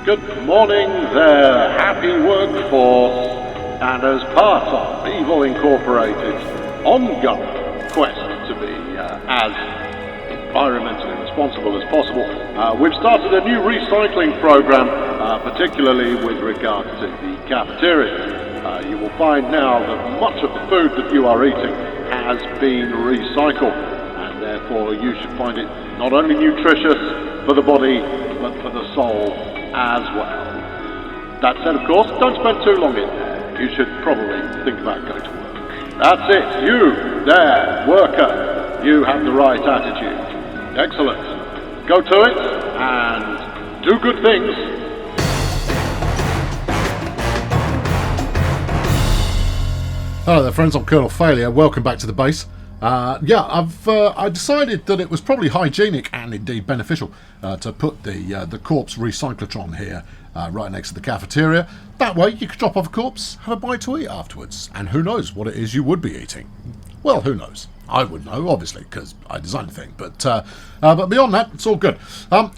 Good morning there, happy workforce, and as part of Evil Incorporated's ongoing quest to be as environmentally responsible as possible, we've started a new recycling program, particularly with regard to the cafeteria. You will find now that much of the food that you are eating has been recycled, and therefore you should find it not only nutritious for the body, but for the soul as well. That said, of course, don't spend too long in there. You should probably think about going to work. That's it. You, there, worker. You have the right attitude. Excellent. Go to it and do good things. Hello there, friends. I'm Colonel Felia. Welcome back to the base. I decided that it was probably hygienic and indeed beneficial to put the corpse recyclotron here right next to the cafeteria. That way you could drop off a corpse, have a bite to eat afterwards, and who knows what it is you would be eating. Well, who knows? I would know, obviously, because I designed the thing. But beyond that, it's all good.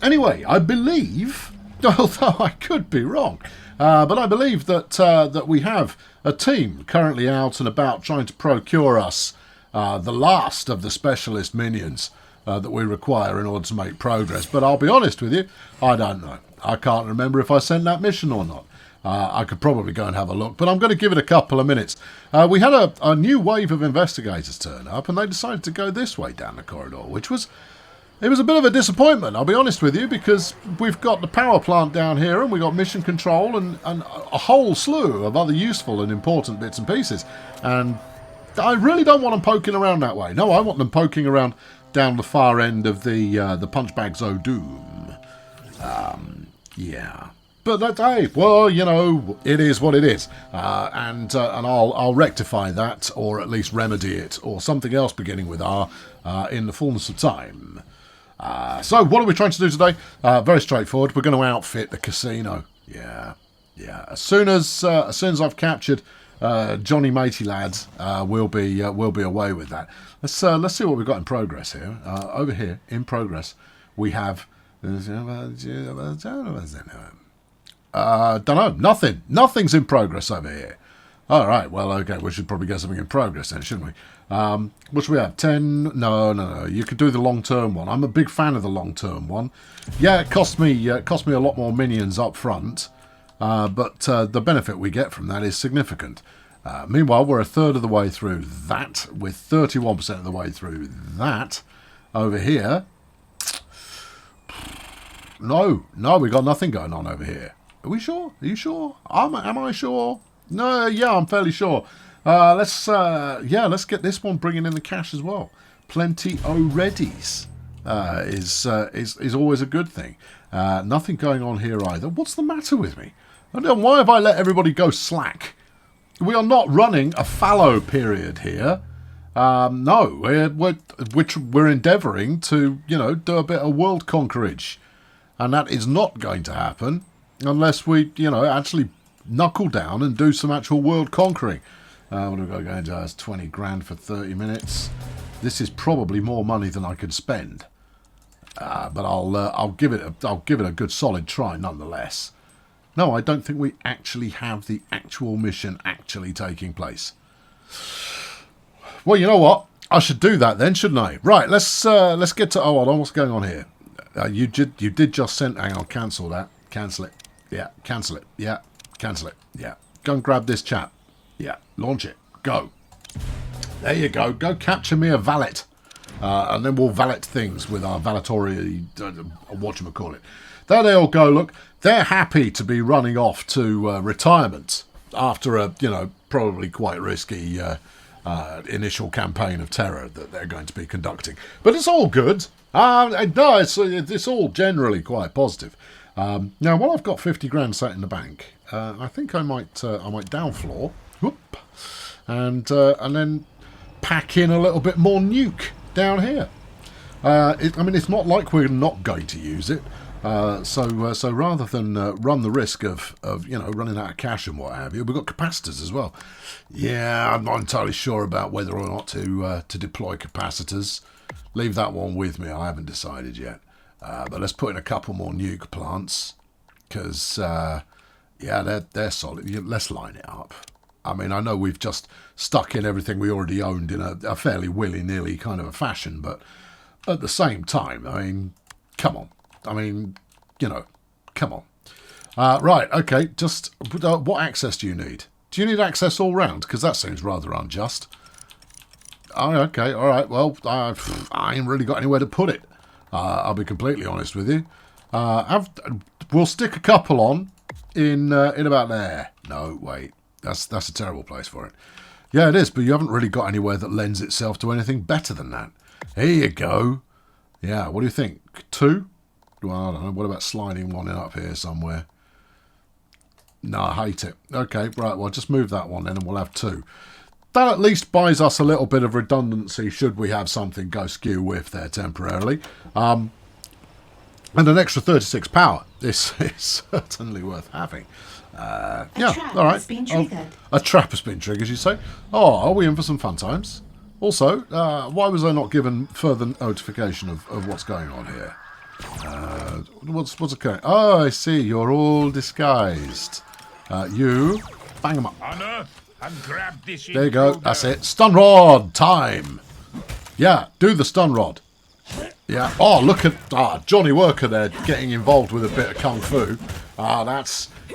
Anyway, I believe, although I could be wrong, but I believe that we have a team currently out and about trying to procure us the last of the specialist minions that we require in order to make progress. But I'll be honest with you, I don't know. I can't remember if I sent that mission or not. I could probably go and have a look, but I'm going to give it a couple of minutes. We had a new wave of investigators turn up, and they decided to go this way down the corridor, which was... It was a bit of a disappointment, I'll be honest with you, because we've got the power plant down here and we've got mission control and a whole slew of other useful and important bits and pieces. And I really don't want them poking around that way. No, I want them poking around down the far end of the Punchbags O' Doom. Yeah. But that's, hey, well, you know, it is what it is. And I'll rectify that, or at least remedy it, or something else beginning with R, in the fullness of time. So what are we trying to do today? Very straightforward. We're going to outfit the casino. Yeah. As soon as I've captured Johnny Matey lads, we'll be away with that. Let's see what we've got in progress here. Over here in progress, we have. Don't know. Nothing. Nothing's in progress over here. All right. Well, okay. We should probably get something in progress then, shouldn't we? What should we have? 10? No. You could do the long-term one. I'm a big fan of the long-term one. Yeah, it cost me a lot more minions up front, but the benefit we get from that is significant. Meanwhile, we're a third of the way through that. We're 31% of the way through that. Over here, no, we got nothing going on over here. Are we sure? Are you sure? Am I sure? No, yeah, I'm fairly sure. Let's get this one bringing in the cash as well. Plenty o-readies is always a good thing. Nothing going on here either. What's the matter with me? I don't know, why have I let everybody go slack? We are not running a fallow period here. No, we're endeavouring to, do a bit of world conquerage, and that is not going to happen unless we, actually knuckle down and do some actual world conquering. What have we got going to? That's 20 grand for 30 minutes. This is probably more money than I could spend, but I'll give it a good solid try nonetheless. No, I don't think we actually have the actual mission actually taking place. Well, you know what? I should do that then, shouldn't I? Right, let's get to... Oh, hold on, what's going on here? You did just send... Hang on, cancel that. Cancel it. Yeah, cancel it. Yeah, cancel it. Yeah. Go and grab this chap. Yeah, launch it. Go. There you go. Go capture me a valet. And then we'll valet things with our valetory... whatchamacallit. There they all go, look. They're happy to be running off to retirement after a, probably quite risky initial campaign of terror that they're going to be conducting. But it's all good. No, it's all generally quite positive. Now, while I've got 50 grand sat in the bank, I think I might downfloor, whoop, and then pack in a little bit more nuke down here. It's not like we're not going to use it. So rather than run the risk of running out of cash and what have you, we've got capacitors as well. Yeah, I'm not entirely sure about whether or not to deploy capacitors. Leave that one with me. I haven't decided yet. But let's put in a couple more nuke plants. Because, yeah, they're solid. Let's line it up. I mean, I know we've just stuck in everything we already owned in a fairly willy-nilly kind of a fashion, but at the same time, I mean, come on. I mean, you know, come on. Right, okay, just what access do you need? Do you need access all round? Because that seems rather unjust. Oh, okay, all right, well, I ain't really got anywhere to put it. I'll be completely honest with you. We'll stick a couple on in about there. No, wait. That's a terrible place for it. Yeah, it is, but you haven't really got anywhere that lends itself to anything better than that. Here you go. Yeah, what do you think? 2? Well, I don't know. What about sliding one in up here somewhere? No, I hate it. Okay, right, well, just move that one then and we'll have 2. That at least buys us a little bit of redundancy should we have something go skew with there temporarily. And an extra 36 power. This is certainly worth having. Yeah, all right. A trap has been triggered, you say? Oh, are we in for some fun times? Also, why was I not given further notification of what's going on here? What's occurring? Oh, I see. You're all disguised. You bang them up. There you go. That's it. Stun rod time. Yeah, do the stun rod. Yeah. Oh, look at Johnny Worker there getting involved with a bit of kung fu.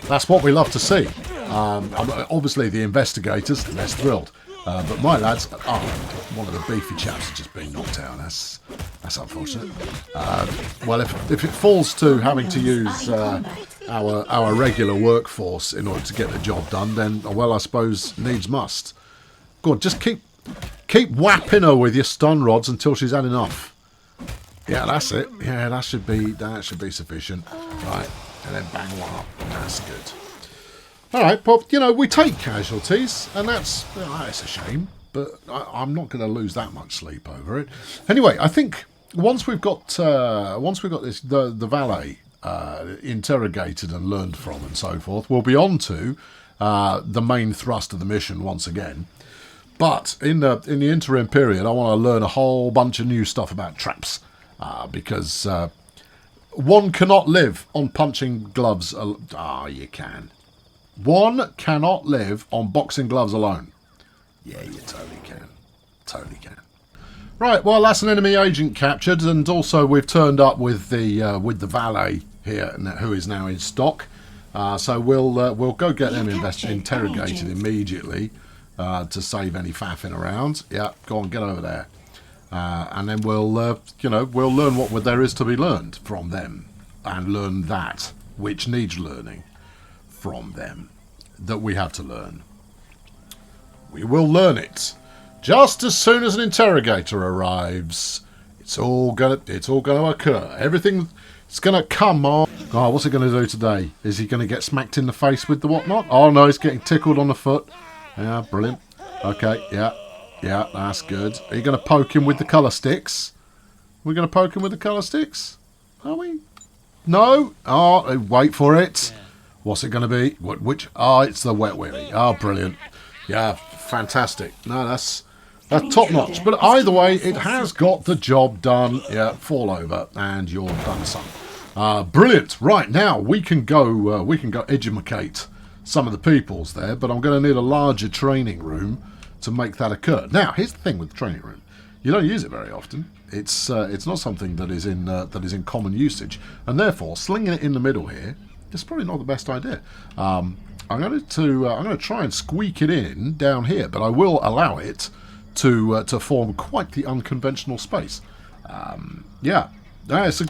That's what we love to see. Obviously, the investigators, less thrilled. But my lads, one of the beefy chaps has just been knocked out. That's unfortunate. Well, if it falls to having to use our regular workforce in order to get the job done, then, well, I suppose needs must. Go on, just keep whapping her with your stun rods until she's had enough. Yeah, that's it. Yeah, that should be sufficient. Right. And then bang one up. That's good. All right, Bob, you know, we take casualties, and that's a shame, but I'm not going to lose that much sleep over it. Anyway, I think once we've got this the valet interrogated and learned from and so forth, we'll be on to the main thrust of the mission once again. But in the interim period, I want to learn a whole bunch of new stuff about traps because. One cannot live on punching gloves. You can. One cannot live on boxing gloves alone. Yeah, you totally can. Totally can. Right, well, that's an enemy agent captured, and also we've turned up with the valet here, who is now in stock. So we'll go get them interrogated immediately to save any faffing around. Yeah, go on, get over there. And then we'll learn what there is to be learned from them, and learn that which needs learning from them that we have to learn. We will learn it just as soon as an interrogator arrives. It's all gonna occur. Everything is gonna come on. Oh, what's he gonna do today? Is he gonna get smacked in the face with the whatnot? Oh no, he's getting tickled on the foot. Yeah, brilliant. Okay, yeah. Yeah, that's good. Are you going to poke him with the colour sticks? We're going to poke him with the colour sticks? Are we? No? Oh, wait for it. What's it going to be? Which? Oh, it's the wet willy. Oh, brilliant. Yeah, fantastic. No, that's top notch. But either way, it has got the job done. Yeah, fall over and you're done, son. Brilliant. Right, now we can go educate some of the peoples there, but I'm going to need a larger training room to make that occur. Now, here's the thing with the training room: you don't use it very often. It's not something that is in common usage, and therefore slinging it in the middle here is probably not the best idea. I'm going to try and squeak it in down here, but I will allow it to form quite the unconventional space. Yeah, it's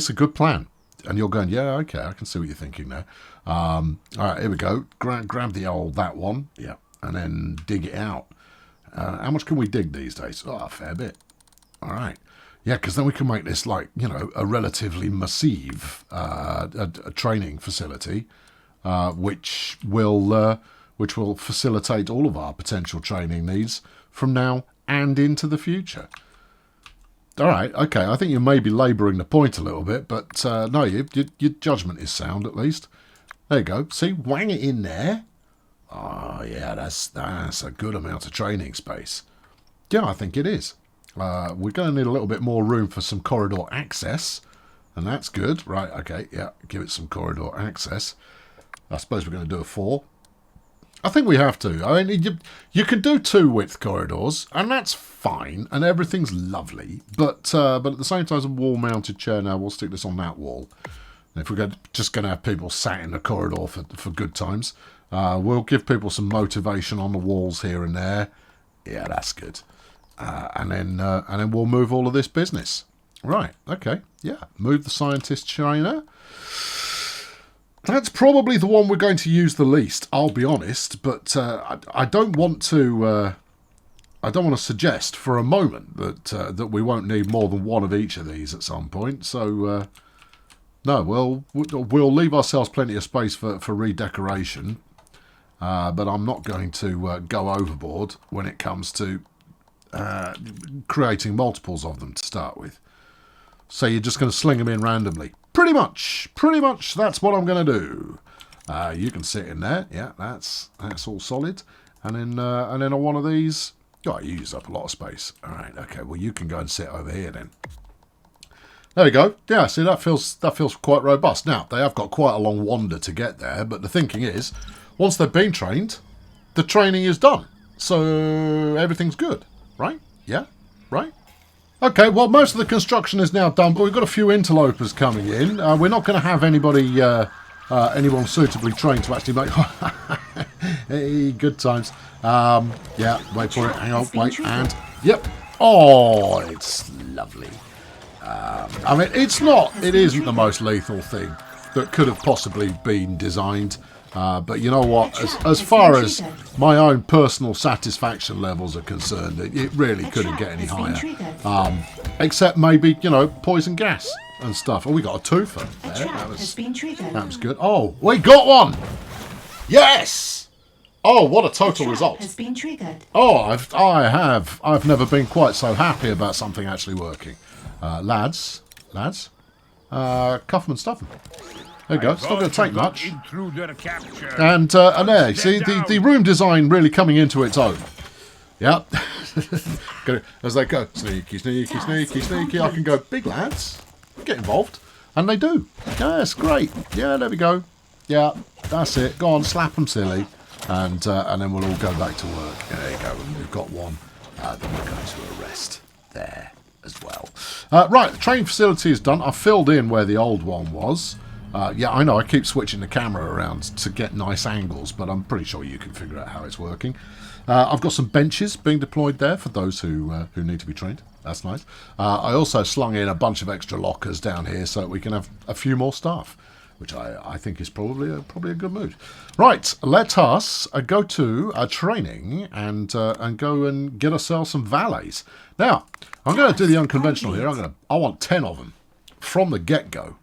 a good plan. And you're going, yeah, okay, I can see what you're thinking there. All right, here we go. Grab that one, yeah, and then dig it out. How much can we dig these days? Oh, a fair bit. All right. Yeah, because then we can make this like, a relatively massive a training facility, which will facilitate all of our potential training needs from now and into the future. All right, okay, I think you may be labouring the point a little bit, but no, your judgment is sound at least. There you go. See, wang it in there. Oh, yeah, that's a good amount of training space. Yeah, I think it is. We're going to need a little bit more room for some corridor access, And that's good. Right, okay, yeah. Give it some corridor access. I suppose we're going to do a 4. I think we have to. I mean, you can do 2 width corridors, and that's fine, and everything's lovely. But at the same time, as a wall-mounted chair now, we'll stick this on that wall. And if we're just going to have people sat in the corridor for good times, we'll give people some motivation on the walls here and there. Yeah, that's good. And then we'll move all of this business. Right, okay, yeah. Move the scientist trainer. That's probably the one we're going to use the least, I'll be honest. But I don't want to. I don't want to suggest for a moment that we won't need more than one of each of these at some point. So no, we'll leave ourselves plenty of space for redecoration. But I'm not going to go overboard when it comes to creating multiples of them to start with. So you're just going to sling them in randomly. Pretty much, that's what I'm going to do. You can sit in there. Yeah, that's all solid. And then on one of these, oh, you use up a lot of space. All right, okay. Well, you can go and sit over here then. There we go. Yeah, see, that feels quite robust. Now, they have got quite a long wander to get there, but the thinking is, once they've been trained, the training is done. So everything's good, right? Yeah, right? Okay, well, most of the construction is now done, but we've got a few interlopers coming in. We're not going to have anyone suitably trained to actually make... Hey, good times. Yeah, wait for it. Hang on, wait, and... Yep. Oh, it's lovely. I mean, it isn't the most lethal thing that could have possibly been designed. But you know what? As far as my own personal satisfaction levels are concerned, it really couldn't get any higher. Except maybe, poison gas and stuff. Oh, we got a twofer there. That was good. Oh, we got one! Yes! Oh, what a total result. Oh, I've never been quite so happy about something actually working. Lads, cuff 'em and stuff 'em. There you go. It's not going to take much. And there, see, the room design really coming into its own. Yep. As they go, sneaky, sneaky, sneaky, sneaky. I can go, big lads, get involved. And they do. Yes, great. Yeah, there we go. Yeah, that's it. Go on, slap them silly. And then we'll all go back to work. Yeah, there you go. We've got one that we're going to arrest there as well. Right, the training facility is done. I filled in where the old one was. Yeah, I know, I keep switching the camera around to get nice angles, but I'm pretty sure you can figure out how it's working. I've got some benches being deployed there for those who need to be trained. That's nice. I also slung in a bunch of extra lockers down here so that we can have a few more staff, which I think is probably a good move. Right, let us go to training and go and get ourselves some valets. Now, I'm going to do the unconventional here. I want 10 of them from the get-go.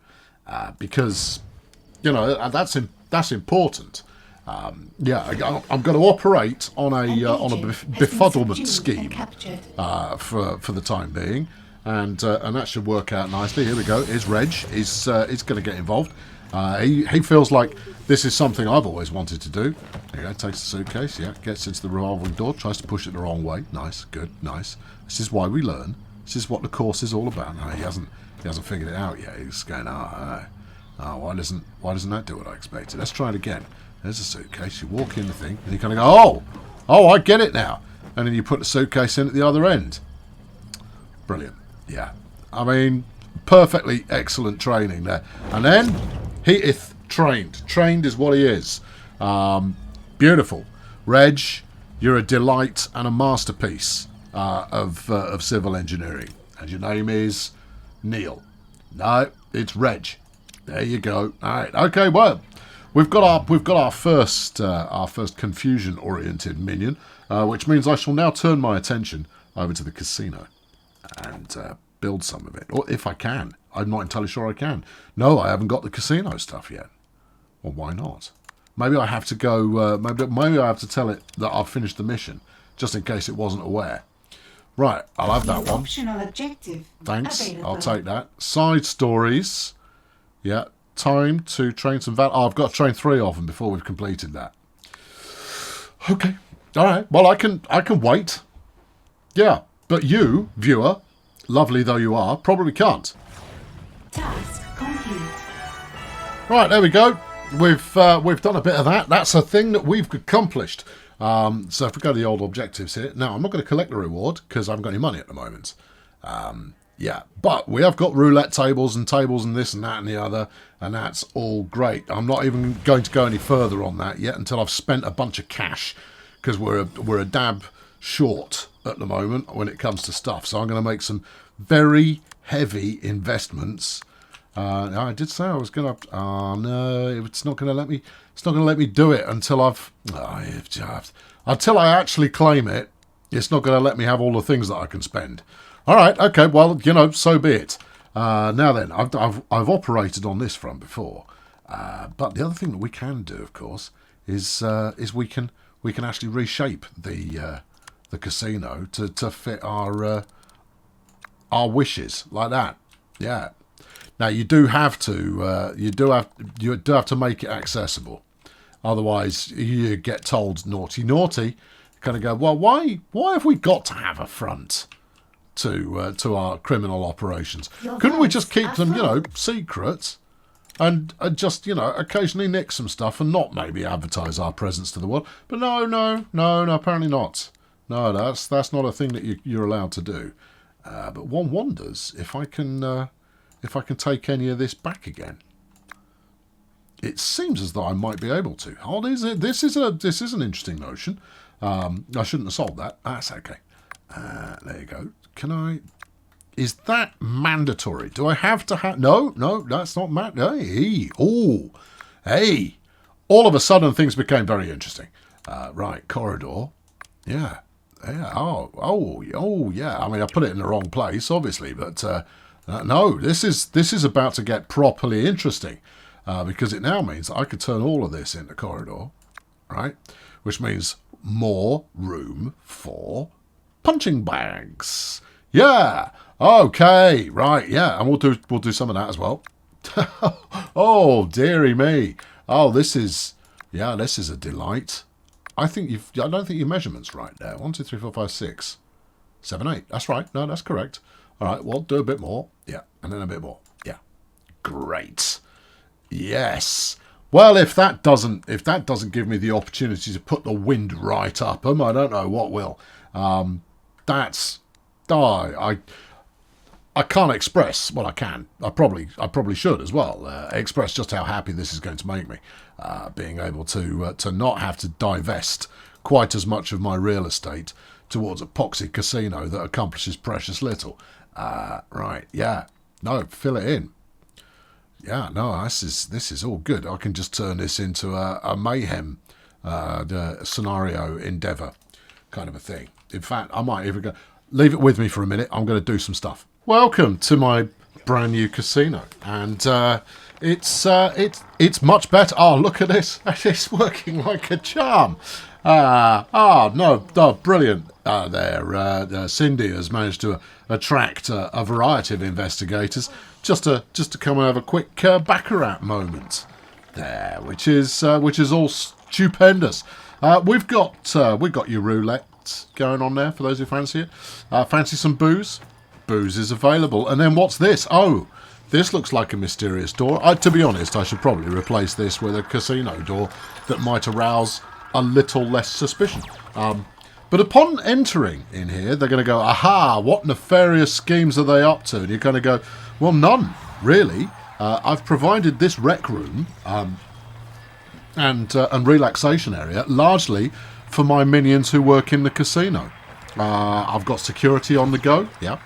Because, that's important. Yeah, I'm going to operate on a befuddlement scheme for the time being, and that should work out nicely. Here we go. Here's Reg. He's going to get involved. He feels like this is something I've always wanted to do. There you go. Takes the suitcase. Yeah, gets into the revolving door. Tries to push it the wrong way. Nice. Good. Nice. This is why we learn. This is what the course is all about. No, he hasn't figured it out yet. He's going, why doesn't that do what I expected? Let's try it again. There's a suitcase. You walk in the thing, and you kind of go, oh, I get it now. And then you put the suitcase in at the other end. Brilliant. Yeah. I mean, perfectly excellent training there. And then, he is trained. Trained is what he is. Beautiful. Reg, you're a delight and a masterpiece of civil engineering. And your name is... Neil. No, it's Reg. There you go. All right. Okay. Well, we've got our first confusion-oriented minion, which means I shall now turn my attention over to the casino and build some of it, or if I can. I'm not entirely sure I can. No, I haven't got the casino stuff yet. Well, why not? Maybe I have to go. Maybe I have to tell it that I've finished the mission, just in case it wasn't aware. Right, I'll have that one. Optional objective. Thanks, Available. I'll take that. Side stories. Yeah, time to train some I've got to train 3 of them before we've completed that. Okay, all right. Well, I can wait. Yeah, but you, viewer, lovely though you are, probably can't. Task Right, there we go. We've done a bit of that. That's a thing that we've accomplished. So if we go to the old objectives here. Now, I'm not going to collect the reward because I haven't got any money at the moment. Yeah, but we have got roulette tables and this and that and the other, and that's all great. I'm not even going to go any further on that yet until I've spent a bunch of cash, because we're a dab short at the moment when it comes to stuff. So I'm going to make some very heavy investments. I did say I was going to. Oh no, it's not going to let me. It's not going to let me do it until until I actually claim it. It's not going to let me have all the things that I can spend. All right, okay, well, so be it. Now then, I've operated on this front before, but the other thing that we can do, of course, is we can actually reshape the casino to fit our wishes like that. Yeah. Now you do have to make it accessible, otherwise you get told naughty, kind of go, well, why have we got to have a front to our criminal operations? Couldn't we just keep them, secret, and just, occasionally nick some stuff and not maybe advertise our presence to the world? But no, apparently not. No, that's not a thing that you're allowed to do. But one wonders if I can take any of this back again. It seems as though I might be able to. Oh, this is an interesting notion. I shouldn't have solved that. That's okay. There you go. Can I? Is that mandatory? Do I have to have? No, that's not mandatory. Hey! All of a sudden, things became very interesting. Right, corridor. Yeah. Oh, yeah. I mean, I put it in the wrong place, obviously, but no. This is about to get properly interesting, because it now means I could turn all of this into corridor, right? Which means more room for punching bags. Yeah. Okay. Right. Yeah. And we'll do some of that as well. Oh, dearie me. Oh, this is a delight. I don't think your measurement's right there. 1, 2, 3, 4, 5, 6, 7, 8. That's right. No, that's correct. All right. Well, do a bit more. Yeah. And then a bit more. Yeah. Great. Yes. Well, if that doesn't give me the opportunity to put the wind right up 'em, I don't know what will. I can't express. Well, I can. I probably should as well. Express just how happy this is going to make me, being able to not have to divest quite as much of my real estate towards a poxy casino that accomplishes precious little. Right? Yeah. No, fill it in. Yeah. No, this is all good. I can just turn this into a mayhem scenario endeavour kind of a thing. In fact, I might even go. Leave it with me for a minute. I'm going to do some stuff. Welcome to my brand new casino, and it's much better. Oh, look at this! It's working like a charm. Brilliant. Cindy has managed to attract a variety of investigators just to come and have a quick baccarat moment there, which is all stupendous. We've got your roulette going on there for those who fancy it. Fancy some booze? Booze is available. And then what's this? Oh, this looks like a mysterious door. To be honest, I should probably replace this with a casino door that might arouse a little less suspicion. But upon entering in here, they're going to go, aha, what nefarious schemes are they up to? And you're going to go, well, none, really. I've provided this rec room and relaxation area largely for my minions who work in the casino. I've got security on the go. Yeah,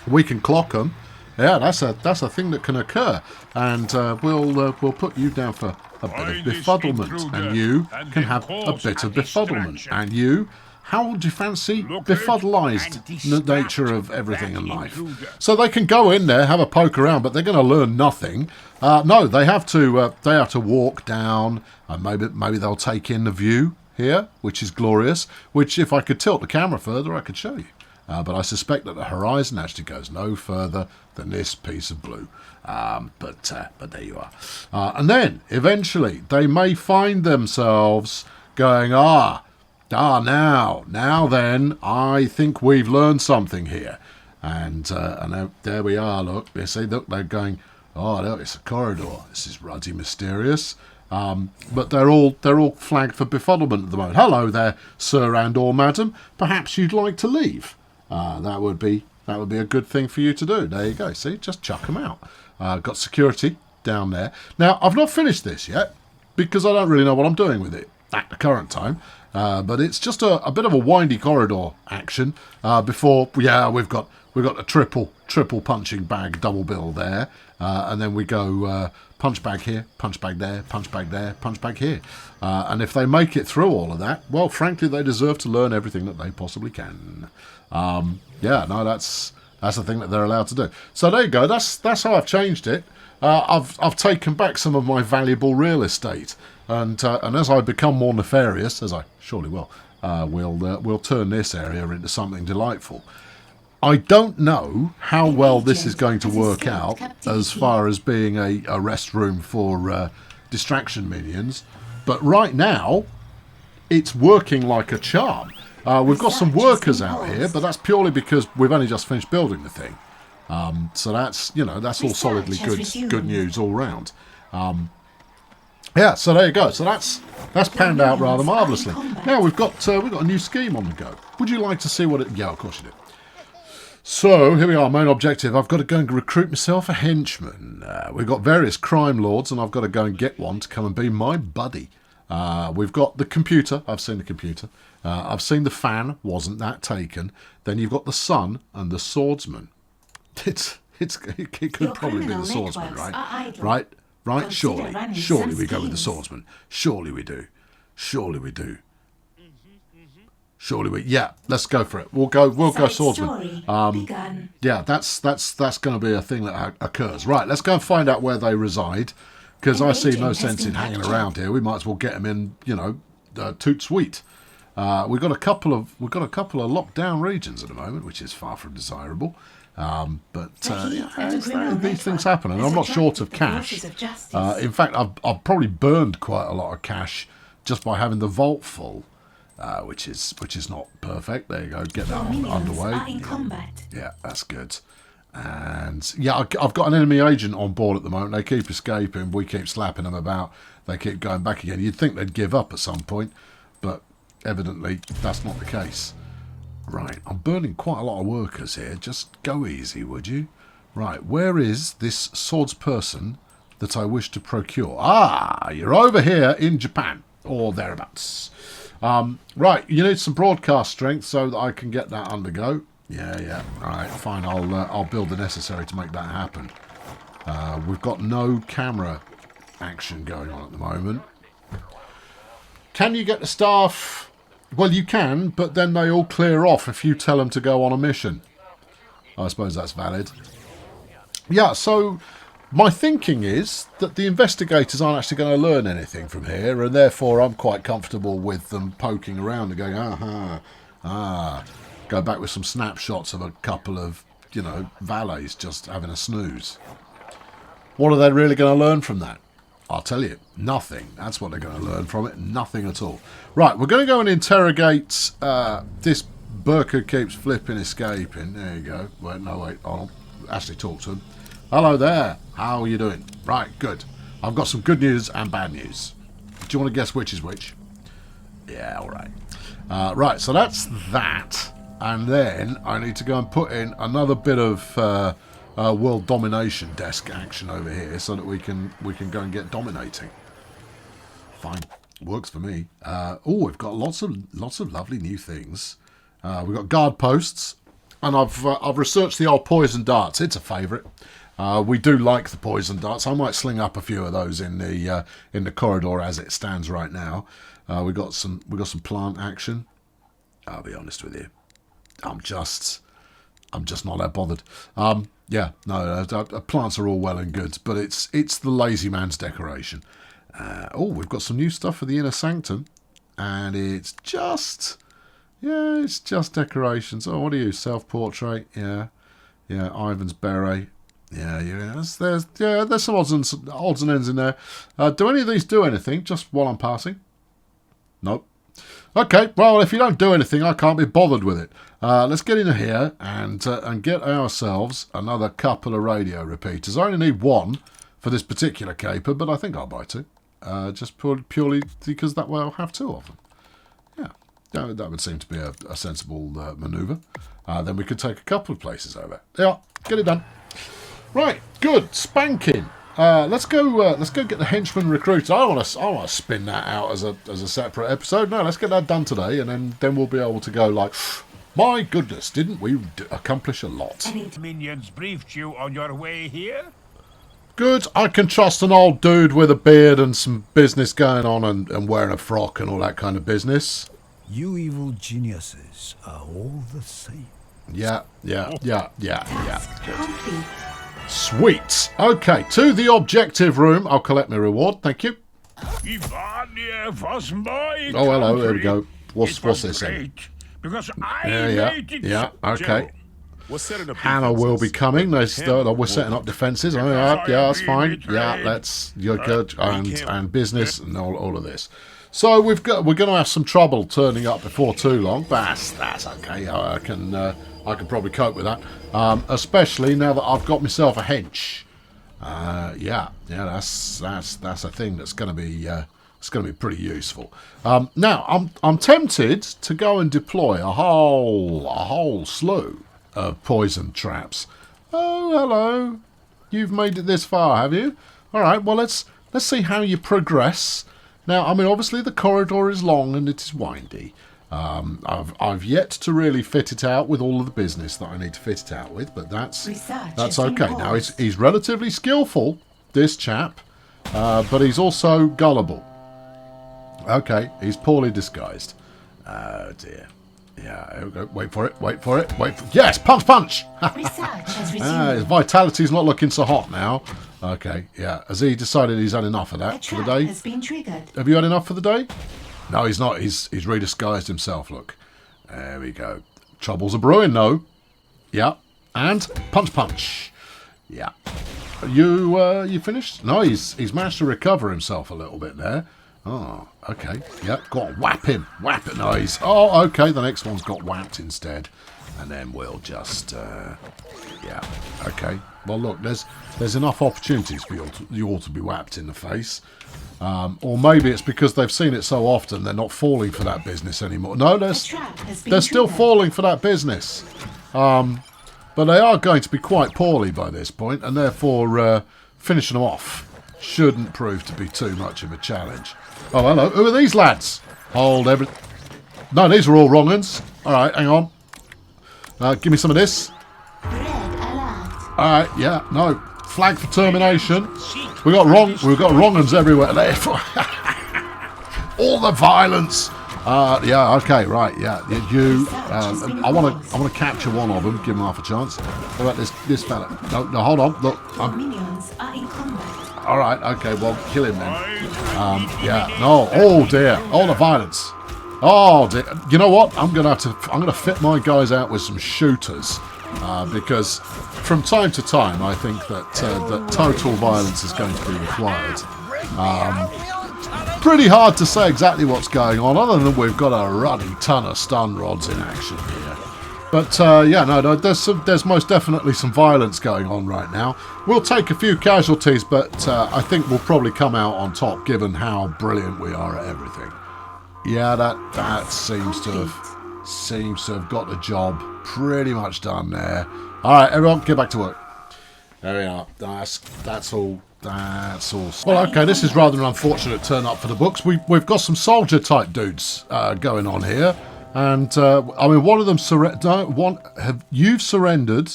we can clock them. Yeah, that's a thing that can occur, and we'll put you down for a bit of befuddlement, and you can have a bit of befuddlement, and you. How would you fancy befuddlized the nature of everything in life? So they can go in there, have a poke around, but they're going to learn nothing. No, they have to walk down, and maybe they'll take in the view here, which is glorious. Which, if I could tilt the camera further, I could show you. But I suspect that the horizon actually goes no further than this piece of blue. But there you are. And then eventually they may find themselves going, now then, I think we've learned something here. And there we are, look, you see, look, they're going, Oh, no, it's a corridor. This is ruddy mysterious. But they're all flagged for befuddlement at the moment. Hello there, sir and or madam. Perhaps you'd like to leave. That would be a good thing for you to do. There you go. See, just chuck them out. Got security down there. Now, I've not finished this yet because I don't really know what I'm doing with it at the current time. But it's just a bit of a windy corridor action before. Yeah, we've got a triple punching bag double bill there, and then we go punch bag here, punch bag there, punch bag there, punch bag here. And if they make it through all of that, well, frankly, they deserve to learn everything that they possibly can. Yeah, no, that's the thing that they're allowed to do. So there you go. That's how I've changed it. I've taken back some of my valuable real estate, and as I become more nefarious, as I surely will, we'll turn this area into something delightful. I don't know how well this is going to work out as far as being a rest room for distraction minions, but right now it's working like a charm. We've got some workers out here, but that's purely because we've only just finished building the thing. So that's all solidly good news all round. Yeah, so there you go. So that's panned out rather marvellously. Now we've got a new scheme on the go. Would you like to see what it? Yeah, of course you do. So here we are. Main objective. I've got to go and recruit myself a henchman. We've got various crime lords, and I've got to go and get one to come and be my buddy. We've got the computer. I've seen the computer. I've seen the fan. Wasn't that taken? Then you've got the sun and the swordsman. It could probably be the swordsman, right? Right? Surely we go with the swordsman. Surely we do. Yeah, let's go for it. We'll go swordsman. Yeah, that's going to be a thing that occurs. Right, let's go and find out where they reside, because I see no sense in hanging around here. We might as well get them in, toot sweet. We've got a couple of lockdown regions at the moment, which is far from desirable. But these things happen, and I'm not short of cash. In fact, I've probably burned quite a lot of cash just by having the vault full, which is not perfect. There you go, get that underway. Yeah, that's good. And yeah, I've got an enemy agent on board at the moment. They keep escaping. We keep slapping them about. They keep going back again. You'd think they'd give up at some point, but evidently that's not the case. Right, I'm burning quite a lot of workers here. Just go easy, would you? Right, where is this swordsperson that I wish to procure? Ah, you're over here in Japan, or thereabouts. Right, you need some broadcast strength so that I can get that undergo. Yeah. All right, fine. I'll build the necessary to make that happen. We've got no camera action going on at the moment. Can you get the staff? Well, you can, but then they all clear off if you tell them to go on a mission. I suppose that's valid. Yeah, so my thinking is that the investigators aren't actually going to learn anything from here, and therefore I'm quite comfortable with them poking around and going, go back with some snapshots of a couple of, valets just having a snooze. What are they really going to learn from that? I'll tell you, nothing. That's what they're going to learn from it. Nothing at all. Right, we're going to go and interrogate this Burke who keeps flipping escaping. There you go. Wait. I'll actually talk to him. Hello there. How are you doing? Right, good. I've got some good news and bad news. Do you want to guess which is which? Yeah, all right. Right, so that's that. And then I need to go and put in another bit of world domination desk action over here so that we can go and get dominating. Fine, works for me. We've got lots of lovely new things. We've got guard posts, and I've researched the old poison darts. It's a favourite. We do like the poison darts. I might sling up a few of those in the corridor as it stands right now. We got some plant action. I'll be honest with you, I'm just not that bothered. Plants are all well and good, but it's the lazy man's decoration. We've got some new stuff for the inner sanctum, and it's just decorations. Oh, what are you? Self-portrait? Yeah, Ivan's beret. Yeah. There's some odds and ends in there. Do any of these do anything? Just while I'm passing? Nope. Okay, well, if you don't do anything, I can't be bothered with it. Let's get in here and get ourselves another couple of radio repeaters. I only need one for this particular caper, but I think I'll buy two. Just purely because that way I'll have two of them. Yeah, that would seem to be a sensible manoeuvre. Then we could take a couple of places over. Yeah, get it done. Right, good, spanking. Let's go get the henchman recruited. I want to spin that out as a separate episode. No, let's get that done today, and then we'll be able to go like, my goodness, didn't we accomplish a lot? Any minions briefed you on your way here? Good. I can trust an old dude with a beard and some business going on and wearing a frock and all that kind of business. You evil geniuses are all the same. Yeah. Task complete. Sweet. Okay, to the objective room. I'll collect my reward. Thank you. Oh, hello. There we go. What's this then? Because I Yeah. Okay. Hannah will be coming. We're setting up defences. Oh, yeah, that's fine. Yeah, you're good. And business and all of this. So we're going to have some trouble turning up before too long. But that's okay. I can probably cope with that. Especially now that I've got myself a hench. That's a thing that's going to be it's going to be pretty useful. Now I'm tempted to go and deploy a whole slew of poison traps. Oh, hello. You've made it this far, have you? All right. Well, let's see how you progress. Now, I mean, obviously the corridor is long and it is windy. I've yet to really fit it out with all of the business that I need to fit it out with, but that's okay. Now, he's relatively skillful, this chap, but he's also gullible. Okay, he's poorly disguised. Oh, dear. Yeah, here we go. Wait for it. Yes, punch! His vitality's not looking so hot now. Okay, yeah. Has he decided he's had enough of that for the day? Has been triggered. Have you had enough for the day? No, he's not. He's redisguised himself, look. There we go. Troubles are brewing, though. Yeah. And punch. Yeah. You finished? No, he's managed to recover himself a little bit there. Oh, okay. Yeah, go on, whap him. Whap it, nice. Oh, okay, the next one's got whacked instead. And then we'll just, yeah, okay. Well, look, there's enough opportunities for you all to be whapped in the face. Or maybe it's because they've seen it so often they're not falling for that business anymore. No, they're still falling for that business. But they are going to be quite poorly by this point, and therefore finishing them off shouldn't prove to be too much of a challenge. Oh, hello. Who are these lads? Hold everything. No, these are all wrong uns. All right, hang on. Give me some of this. All right, yeah, no. Flag for termination. We've got wrong uns everywhere. All the violence. Yeah, okay, right, yeah. I want to capture one of them. Give him half a chance. What about this fella? No, hold on. Look, Minions are in combat. all right, okay, well, kill him then. Yeah, no, oh dear, all the violence. Oh dear, you know what? I'm gonna fit my guys out with some shooters because from time to time I think that total violence is going to be required. Pretty hard to say exactly what's going on, other than we've got a running ton of stun rods in action here. But yeah, no, there's most definitely some violence going on right now. We'll take a few casualties, but I think we'll probably come out on top, given how brilliant we are at everything. Yeah, that seems to have got the job pretty much done there. All right, everyone, get back to work. There we are. That's all. Well, okay, this is rather an unfortunate turn up for the books. We've got some soldier type dudes going on here. And, I mean, one of them you've surrendered.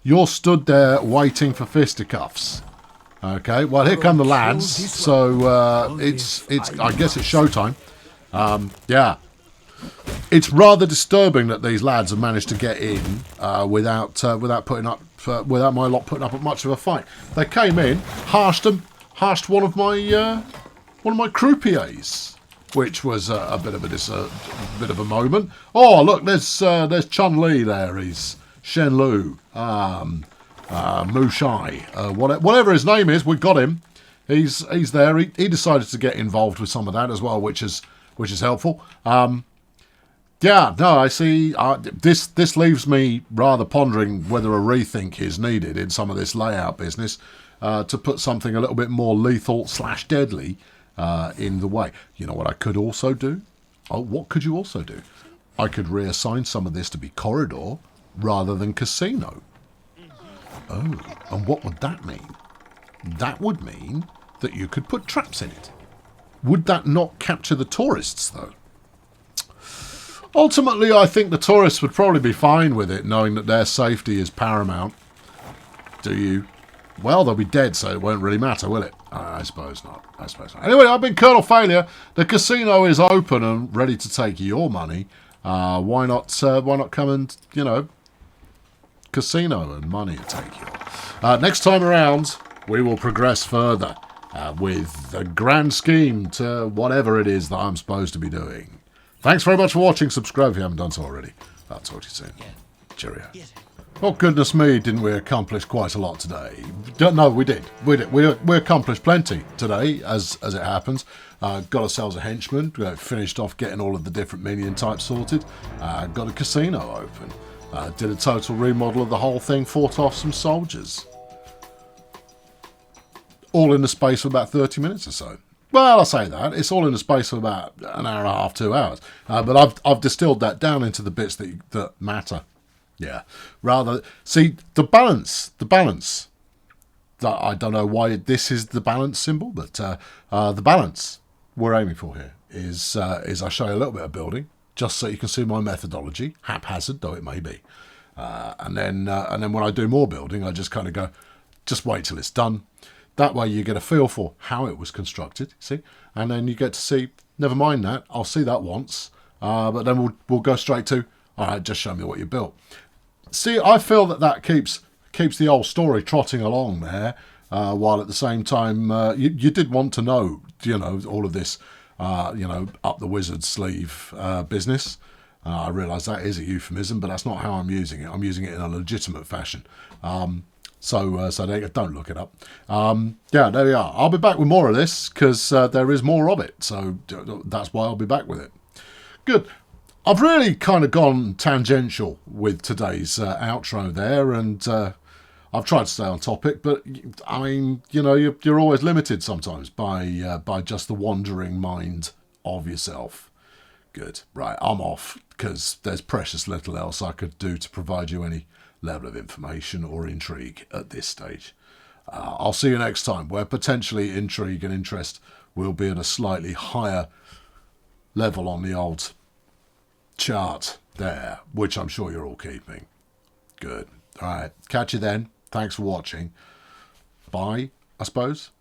You're stood there waiting for fisticuffs. Okay, well, here come the lads. So, it's I guess it's showtime. Yeah. It's rather disturbing that these lads have managed to get in without my lot putting up much of a fight. They came in, harshed one of my croupiers, which was a bit of a moment. Oh, look, there's Chun Li there. He's Shen Lu, Mu Shai, whatever his name is. We got him. He's there. He decided to get involved with some of that as well, which is helpful. Yeah, no, I see. This leaves me rather pondering whether a rethink is needed in some of this layout business to put something a little bit more lethal / deadly in the way. You know what I could also do? Oh, what could you also do? I could reassign some of this to be corridor rather than casino. Oh, and what would that mean? That would mean that you could put traps in it. Would that not capture the tourists, though? Ultimately, I think the tourists would probably be fine with it, knowing that their safety is paramount. Do you? Well, they'll be dead, so it won't really matter, will it? I suppose not. I suppose not. Anyway, I've been Colonel Felia. The casino is open and ready to take your money. Why not come and, casino and money and take you. Next time around, we will progress further with the grand scheme to whatever it is that I'm supposed to be doing. Thanks very much for watching. Subscribe if you haven't done so already. I'll talk to you soon. Cheerio. Oh, goodness me, didn't we accomplish quite a lot today? No, we did. We accomplished plenty today, as it happens. Got ourselves a henchman. Finished off getting all of the different minion types sorted. Got a casino open. Did a total remodel of the whole thing. Fought off some soldiers. All in the space of about 30 minutes or so. Well, I say that. It's all in the space of about an hour and a half, 2 hours. But I've distilled that down into the bits that matter. Yeah. Rather, see, the balance. I don't know why this is the balance symbol, but the balance we're aiming for here is I show you a little bit of building, just so you can see my methodology, haphazard though it may be. And then when I do more building, I just kind of go, just wait till it's done. That way you get a feel for how it was constructed, see? And then you get to see, never mind that, I'll see that once. But then we'll go straight to, all right, just show me what you built. See, I feel that keeps the old story trotting along there, while at the same time, you did want to know, all of this, up the wizard's sleeve business. I realise that is a euphemism, but that's not how I'm using it. I'm using it in a legitimate fashion. So there you go. Don't look it up. Yeah, there we are. I'll be back with more of this because there is more of it. So that's why I'll be back with it. Good. I've really kind of gone tangential with today's outro there, and I've tried to stay on topic. But I mean, you're always limited sometimes by just the wandering mind of yourself. Good. Right, I'm off because there's precious little else I could do to provide you any level of information or intrigue at this stage. I'll see you next time, where potentially intrigue and interest will be at a slightly higher level on the old chart there, which I'm sure you're all keeping. Good. All right. Catch you then. Thanks for watching. Bye, I suppose.